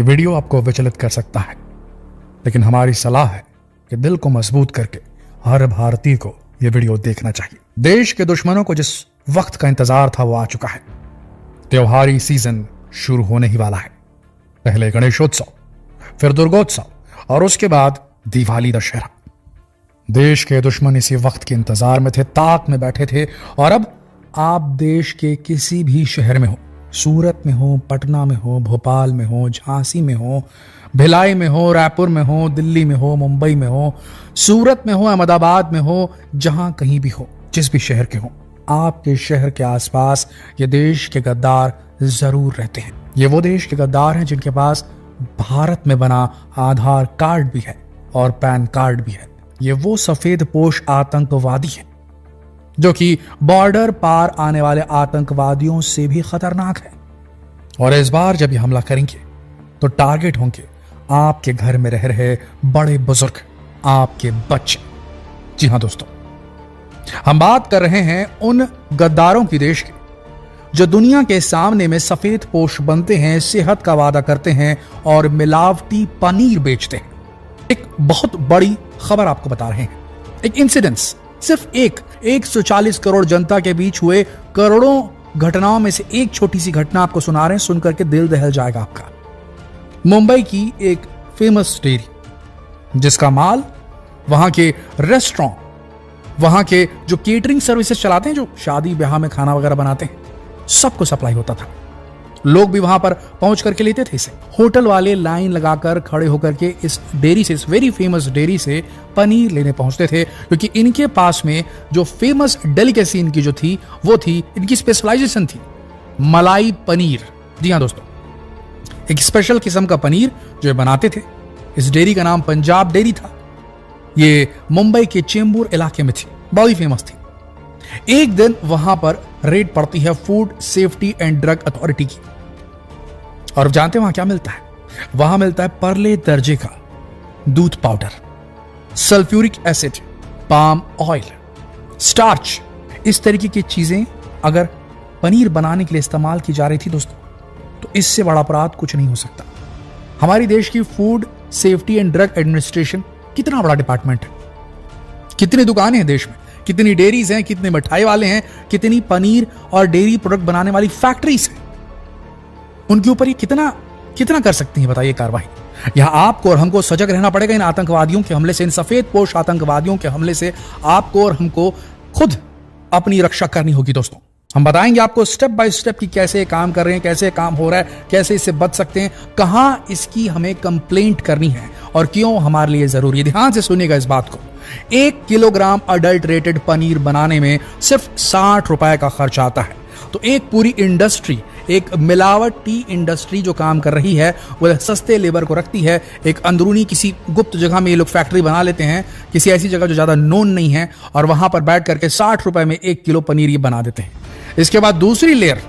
ये वीडियो आपको विचलित कर सकता है, लेकिन हमारी सलाह है कि दिल को मजबूत करके हर भारतीय को यह वीडियो देखना चाहिए। देश के दुश्मनों को जिस वक्त का इंतजार था वो आ चुका है। त्योहारी सीजन शुरू होने ही वाला है। पहले गणेशोत्सव, फिर दुर्गोत्सव और उसके बाद दिवाली दशहरा। देश के दुश्मन इसी वक्त के इंतजार में थे, ताक में बैठे थे। और अब आप देश के किसी भी शहर में हो, सूरत में हो, पटना में हो, भोपाल में हो, झांसी में हो, भिलाई में हो, रायपुर में हो, दिल्ली में हो, मुंबई में हो, सूरत में हो, अहमदाबाद में हो, जहां कहीं भी हो, जिस भी शहर के हो, आपके शहर के आसपास ये देश के गद्दार जरूर रहते हैं। ये वो देश के गद्दार हैं जिनके पास भारत में बना आधार कार्ड भी है और पैन कार्ड भी है। ये वो सफेद पोश आतंकवादी हैं जो कि बॉर्डर पार आने वाले आतंकवादियों से भी खतरनाक है। और इस बार जब ये हमला करेंगे तो टारगेट होंगे आपके घर में रह रहे बड़े बुजुर्ग, आपके बच्चे। जी हां दोस्तों, हम बात कर रहे हैं उन गद्दारों की देश की जो दुनिया के सामने में सफेद पोश बनते हैं, सेहत का वादा करते हैं और मिलावटी पनीर बेचते हैं। एक बहुत बड़ी खबर आपको बता रहे हैं। एक इंसिडेंस, सिर्फ 140 करोड़ जनता के बीच हुए करोड़ों घटनाओं में से एक छोटी सी घटना आपको सुना रहे हैं, सुनकर के दिल दहल जाएगा आपका। मुंबई की एक फेमस डेयरी जिसका माल वहां के रेस्टोरेंट, वहां के जो केटरिंग सर्विसेज चलाते हैं, जो शादी ब्याह में खाना वगैरह बनाते हैं, सबको सप्लाई होता था। लोग भी वहां पर पहुंच करके लेते थे इसे। होटल वाले लाइन लगाकर खड़े होकर के इस डेयरी से, इस वेरी फेमस डेयरी से पनीर लेने पहुंचते थे, क्योंकि इनके पास में जो फेमस डेलिकेसी इनकी जो थी वो थी, इनकी स्पेशलाइजेशन थी मलाई पनीर। जी हां दोस्तों, एक स्पेशल किस्म का पनीर जो ये बनाते थे। इस डेयरी का नाम पंजाब डेयरी था। ये मुंबई के चेंबूर इलाके में थी, बड़ी फेमस थी। एक दिन वहां पर रेड पड़ती है food safety and drug authority की, और जानते हैं वहां क्या मिलता है? वहां मिलता है परले दर्जे का दूध powder, sulphuric acid, palm oil, starch. इस तरीके की चीजें अगर पनीर बनाने के लिए इस्तेमाल की जा रही थी दोस्तों, तो इससे बड़ा अपराध कुछ नहीं हो सकता। हमारी देश की food safety and drug administration कितना बड़ा डिपार्टमेंट है, कितनी दुकानें हैं देश में, कितनी डेयरीज हैं, कितने मिठाई वाले हैं, कितनी पनीर और डेयरी प्रोडक्ट बनाने वाली फैक्ट्रीज हैं, उनके ऊपर ये कितना कर सकती है बताइए कार्रवाई। यहां आपको और हमको सजग रहना पड़ेगा इन आतंकवादियों के हमले से, इन सफेद पोश आतंकवादियों के हमले से आपको और हमको खुद अपनी रक्षा करनी होगी दोस्तों। हम बताएंगे आपको स्टेप बाय स्टेप कि कैसे काम कर रहे हैं, कैसे काम हो रहा है, कैसे इससे बच सकते हैं, कहां इसकी हमें कंप्लेंट करनी है और क्यों हमारे लिए जरूरी है। ध्यान से सुनिएगा इस बात को। 1 किलोग्राम अडल्टरेटेड पनीर बनाने में सिर्फ 60 रुपए का खर्च आता है। तो एक पूरी इंडस्ट्री, एक मिलावटी इंडस्ट्री जो काम कर रही है, वो सस्ते लेबर को रखती है। एक अंदरूनी किसी गुप्त जगह में ये लोग फैक्ट्री बना लेते हैं, किसी ऐसी जगह जो ज्यादा नोन नहीं है, और वहां पर बैठ करके 60 रुपए में 1 किलो पनीर ये बना देते हैं। इसके बाद दूसरी लेयर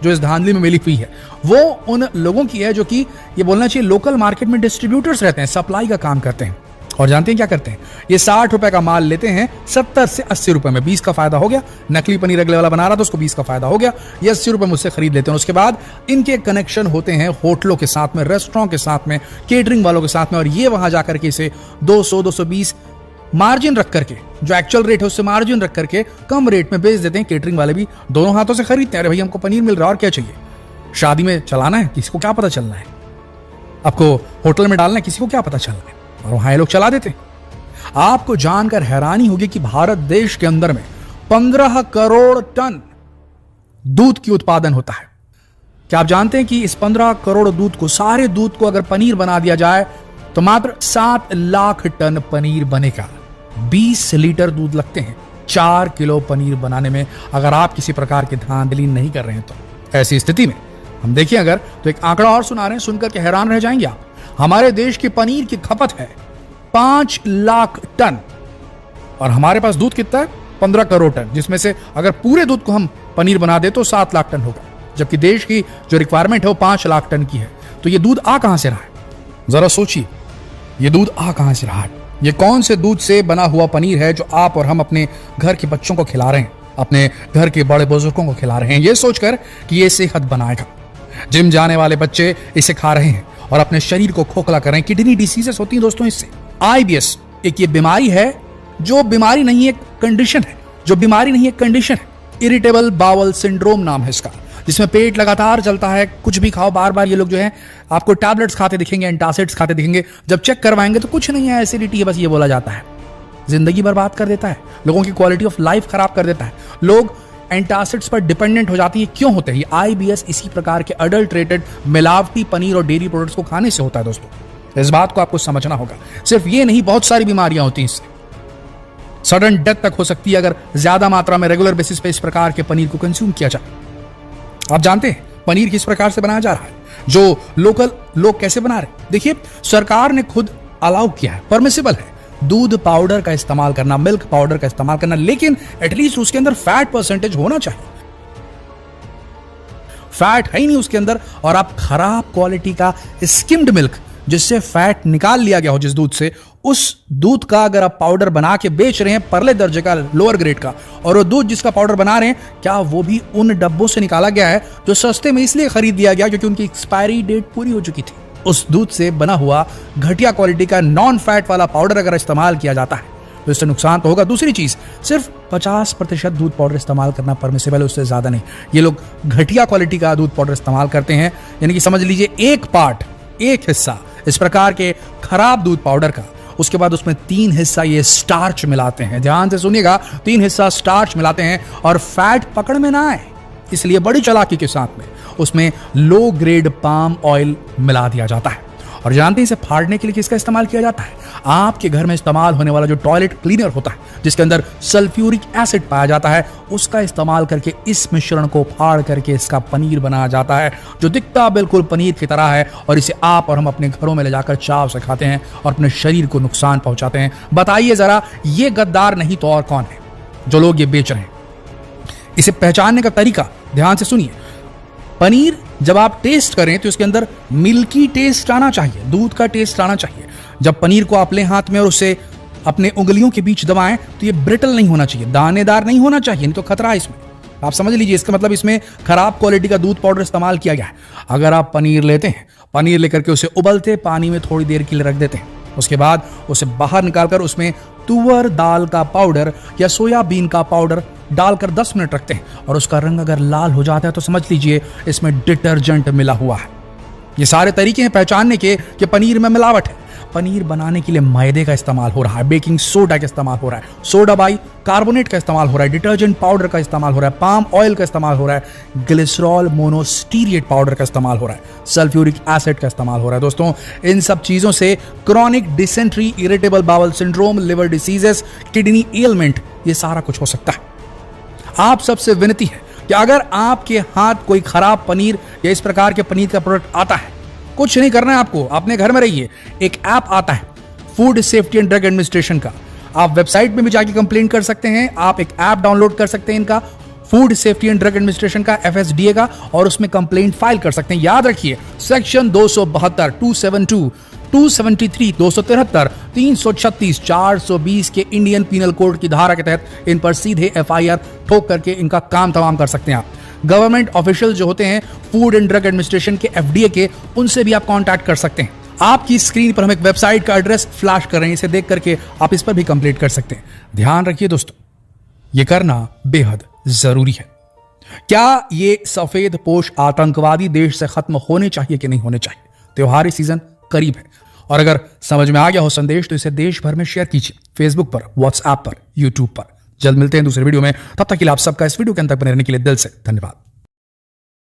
जो इस धांधली में मिली हुई है वो उन लोगों की है जो कि ये बोलना चाहिए लोकल मार्केट में डिस्ट्रीब्यूटर्स रहते हैं, सप्लाई का काम करते हैं। और जानते हैं क्या करते हैं? ये 60 रुपए का माल लेते हैं 70 से 80 रुपए में, 20 का फायदा हो गया। नकली पनीर अगले वाला बना रहा था, उसको 20 का फायदा हो गया। ये 80 रुपए मुझसे खरीद लेते हैं। उसके बाद इनके कनेक्शन होते हैं होटलों के साथ में, रेस्टोरेंट के साथ में, केटरिंग वालों के साथ में, और ये वहां जाकर के इसे 200-220 मार्जिन रख करके, जो एक्चुअल रेट है उससे मार्जिन रख करके कम रेट में बेच देते हैं। केटरिंग वाले भी दोनों हाथों से खरीदते हैं। अरे भाई हमको पनीर मिल रहा है और क्या चाहिए? शादी में चलाना है, किसी को क्या पता चलना है? आपको होटल में डालना है, किसी को क्या पता चलना है? और वहां ये लोग चला देते हैं। आपको जानकर हैरानी होगी कि भारत देश के अंदर में 15 करोड़ टन दूध की उत्पादन होता है। क्या आप जानते हैं कि इस 15 करोड़ दूध को, सारे दूध को अगर पनीर बना दिया जाए तो मात्र 7 लाख टन पनीर बनेगा। 20 लीटर दूध लगते हैं 4 किलो पनीर बनाने में, अगर आप किसी प्रकार की धांधली नहीं कर रहे हैं तो। ऐसी स्थिति में हम देखिए अगर, तो एक आंकड़ा और सुना रहे हैं, सुनकर के हैरान रह जाएंगे आप। हमारे देश की पनीर की खपत है 5 लाख टन, और हमारे पास दूध कितना है? 15 करोड़ टन, जिसमें से अगर पूरे दूध को हम पनीर बना दे तो 7 लाख टन होगा, जबकि देश की जो रिक्वायरमेंट है वो 5 लाख टन की है। तो ये दूध आ कहां से रहा है? जरा सोचिए, ये दूध आ कहां से रहा है? ये कौन से दूध से बना हुआ पनीर है जो आप और हम अपने घर के बच्चों को खिला रहे हैं, अपने घर के बड़े बुजुर्गों को खिला रहे हैं, ये सोचकर कि ये सेहत बनाएगा। जिम जाने वाले बच्चे इसे खा रहे हैं और अपने शरीर को खोखला कर रहे हैं। किडनी डिसीजेस होती हैं दोस्तों इससे। IBS एक ये बीमारी है, जो बीमारी नहीं है कंडीशन है, जो बीमारी नहीं है कंडीशन है। इरिटेबल बाउल सिंड्रोम नाम है इसका, जिसमें पेट लगातार चलता है, कुछ भी खाओ बार बार। ये लोग जो है आपको टैबलेट्स खाते दिखेंगे, एंटासिड्स खाते दिखेंगे, जब चेक करवाएंगे तो कुछ नहीं है, एसिडिटी है, बस ये बोला जाता है। जिंदगी बर्बाद कर देता है, लोगों की क्वालिटी ऑफ लाइफ खराब कर देता है। लोग एंटासिड्स पर डिपेंडेंट हो जाती है। क्यों होते हैं? IBS इसी प्रकार के अडल्ट्रेटेड मिलावटी पनीर और डेयरी प्रोडक्ट्स को खाने से होता है दोस्तों। इस बात को आपको समझना होगा। सिर्फ ये नहीं, बहुत सारी बीमारियां होती हैं इससे। सडन डेथ तक हो सकती है अगर ज्यादा मात्रा में रेगुलर बेसिस पे इस प्रकार के पनीर को कंज्यूम किया जाए। आप जानते हैं पनीर किस प्रकार से बनाया जा रहा है, जो लोकल लोग कैसे बना रहे हैं? देखिए, सरकार ने खुद अलाउ किया है, परमिसिबल है दूध पाउडर का इस्तेमाल करना, मिल्क पाउडर का इस्तेमाल करना, लेकिन एटलीस्ट उसके अंदर फैट परसेंटेज होना चाहिए। फैट है ही नहीं उसके अंदर, और आप खराब क्वालिटी का स्किम्ड मिल्क, जिससे फैट निकाल लिया गया हो जिस दूध से, उस दूध का अगर आप पाउडर बना के बेच रहे हैं परले दर्जे का, लोअर ग्रेड का, और वो दूध जिसका पाउडर बना रहे हैं, क्या वो भी उन डब्बों से निकाला गया है जो सस्ते में इसलिए खरीद लिया गया क्योंकि उनकी एक्सपायरी डेट पूरी हो चुकी थी? उस दूध से बना हुआ घटिया क्वालिटी का नॉन फैट वाला पाउडर अगर इस्तेमाल किया जाता है तो इससे नुकसान तो होगा। दूसरी चीज, सिर्फ 50% दूध पाउडर इस्तेमाल करना परमिसिबल है, उससे ज्यादा नहीं। ये लोग घटिया क्वालिटी का दूध पाउडर इस्तेमाल करते हैं, यानी कि समझ लीजिए एक हिस्सा इस प्रकार के खराब दूध पाउडर का, उसके बाद उसमें 3 हिस्सा ये स्टार्च मिलाते हैं। ध्यान से सुनिएगा, 3 हिस्सा स्टार्च मिलाते हैं, और फैट पकड़ में ना आए इसलिए बड़ी चालाकी के साथ में उसमें लो ग्रेड पाम ऑयल मिला दिया जाता है। और जानते हैं इसे फाड़ने के लिए किसका इस्तेमाल किया जाता है? आपके घर में इस्तेमाल होने वाला जो टॉयलेट क्लीनर होता है, जिसके अंदर सल्फ्यूरिक एसिड पाया जाता है, उसका इस्तेमाल करके इस मिश्रण को फाड़ करके इसका पनीर बनाया जाता है, जो दिखता बिल्कुल पनीर की तरह है। और इसे आप और हम अपने घरों में ले जाकर चाव से खाते हैं और अपने शरीर को नुकसान पहुंचाते हैं। बताइए जरा, ये गद्दार नहीं तो और कौन है जो लोग ये बेच रहे हैं? इसे पहचानने का तरीका ध्यान से सुनिए। पनीर जब आप टेस्ट करें तो इसके अंदर मिल्की टेस्ट आना चाहिए, दूध का टेस्ट आना चाहिए। जब पनीर को आप लें हाथ में और उसे अपने उंगलियों के बीच दबाएं तो ये ब्रिटल नहीं होना चाहिए, दानेदार नहीं होना चाहिए, नहीं तो खतरा है इसमें। आप समझ लीजिए, इसका मतलब इसमें खराब क्वालिटी का दूध पाउडर इस्तेमाल किया गया है। अगर आप पनीर लेते हैं, पनीर लेकर के उसे उबलते पानी में थोड़ी देर के लिए रख देते हैं, उसके बाद उसे बाहर निकालकर उसमें तुअर दाल का पाउडर या सोयाबीन का पाउडर डालकर 10 मिनट रखते हैं, और उसका रंग अगर लाल हो जाता है तो समझ लीजिए इसमें डिटर्जेंट मिला हुआ है। ये सारे तरीके हैं पहचानने के कि पनीर में मिलावट है। पनीर बनाने के लिए मैदे का इस्तेमाल हो रहा है, बेकिंग सोडा का इस्तेमाल हो रहा है, सोडा बाई कार्बोनेट का इस्तेमाल हो रहा है, डिटर्जेंट पाउडर का इस्तेमाल हो रहा है, पाम ऑयल का इस्तेमाल हो रहा है, ग्लिसरॉल मोनोस्टीरिएट पाउडर का इस्तेमाल हो रहा है, सल्फ्यूरिक एसिड का इस्तेमाल हो रहा है। दोस्तों, इन सब चीजों से chronic dysentery, irritable bowel syndrome, liver diseases, kidney ailment, ये सारा कुछ हो सकता है। आप सबसे विनती है कि अगर आपके हाथ कोई खराब पनीर या इस प्रकार के पनीर का प्रोडक्ट आता है, कुछ नहीं करना है आपको, अपने घर में रहिए। एक ऐप आता है food safety and drug administration का, आप वेबसाइट में भी जाके कंप्लेन कर सकते हैं। आप एक ऐप डाउनलोड कर सकते हैं इनका, food safety and drug administration का, FSDA का, और उसमें कंप्लेंट फाइल कर सकते हैं। याद रखिए, सेक्शन 272, 272, 273, 273, 336, 420 के इंडियन पीनल कोड की धारा के तहत इन पर सीधे FIR ठोक करके इनका काम तमाम कर सकते हैं आप। गवर्नमेंट ऑफिशियल जो होते हैं फूड एंड ड्रग एडमिनिस्ट्रेशन के, FDA के, उनसे भी आप कांटेक्ट कर सकते हैं। आपकी स्क्रीन पर हम एक वेबसाइट का एड्रेस फ्लैश कर रहे हैं, इसे देख करके आप इस पर भी कंप्लेंट कर सकते हैं। ध्यान रखिए दोस्तों, यह करना बेहद जरूरी है। क्या ये सफेद पोश आतंकवादी देश से खत्म होने चाहिए कि नहीं होने चाहिए? त्योहारी सीजन करीब है, और अगर समझ में आ गया हो संदेश तो इसे देश भर में शेयर कीजिए, फेसबुक पर, व्हाट्सएप पर, यूट्यूब पर। जल्द मिलते हैं दूसरे वीडियो में, तब तक के लिए आप सबका इस वीडियो के अंत तक बने रहने के लिए दिल से धन्यवाद।